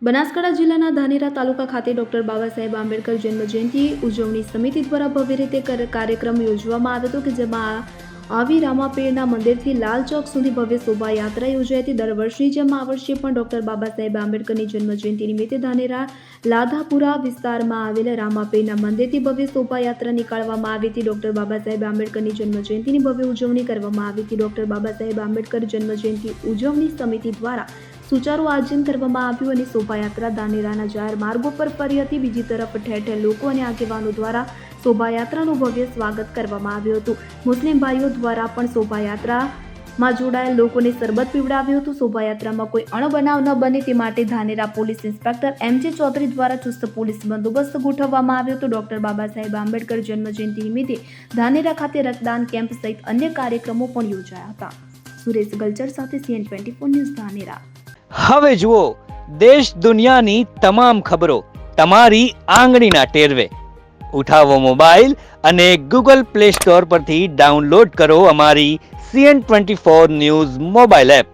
બનાસકાંઠા જિલ્લાના ધાનેરા તાલુકા ખાતે ડોક્ટર બાબા સાહેબ આંબેડકર જન્મ જયંતિ ઉજવણી સમિતિ દ્વારા ભવ્ય રીતે કાર્યક્રમ યોજવામાં આવ્યો હતો કે જેમાં આવી રામાપીરના મંદિરથી લાલ ચોક સુધી ભવ્ય શોભાયાત્રા યોજાઈ હતી। દર વર્ષની જેમ આ વર્ષે પણ ડોક્ટર બાબા સાહેબ આંબેડકરની જન્મ જયંતિ નિમિત્તે ધાનેરા લાધાપુરા વિસ્તારમાં આવેલ રામાપીરના મંદિરથી ભવ્ય શોભાયાત્રા નીકાળવામાં આવી હતી। ડોક્ટર બાબા સાહેબ આંબેડકરની જન્મ જયંતિની ભવ્ય ઉજવણી કરવામાં આવી હતી। ડોક્ટર બાબા સાહેબ આંબેડકર જન્મ જયંતિ ઉજવણી સમિતિ દ્વારા સુચારું આયોજન કરવામાં આવ્યું અને શોભાયાત્રા ધાનેરાના જાહેર માર્ગો પર ફરી હતી। બીજી તરફ ઠેર ઠેર લોકો અને આગેવાનો દ્વારા શોભાયાત્રાનું ભવ્ય સ્વાગત કરવામાં આવ્યું હતું। મુસ્લિમ ભાઈઓ દ્વારા પણ શોભાયાત્રામાં જોડાયેલ લોકોને શરબત પીવડાવ્યું હતું। શોભાયાત્રામાં કોઈ અણબનાવ ન બને તે માટે ધાનેરા પોલીસ ઇન્સ્પેક્ટર એમ.જે. ચૌધરી દ્વારા ચુસ્ત પોલીસ બંદોબસ્ત ગોઠવવામાં આવ્યો હતો। ડોક્ટર બાબા સાહેબ આંબેડકર જન્મ જયંતિ નિમિત્તે ધાનેરા ખાતે રક્તદાન કેમ્પ સહિત અન્ય કાર્યક્રમો પણ યોજાયા હતા। સુરેશ ગલચર સાથે CN24 ન્યૂઝ ધાનેરા। હવે જુઓ દેશ દુનિયાની તમામ ખબરો તમારી આંગળીના ટેરવે। ઉઠાવો મોબાઈલ અને ગૂગલ પ્લે સ્ટોર પરથી ડાઉનલોડ કરો અમારી CN24 ન્યૂઝ મોબાઈલ એપ।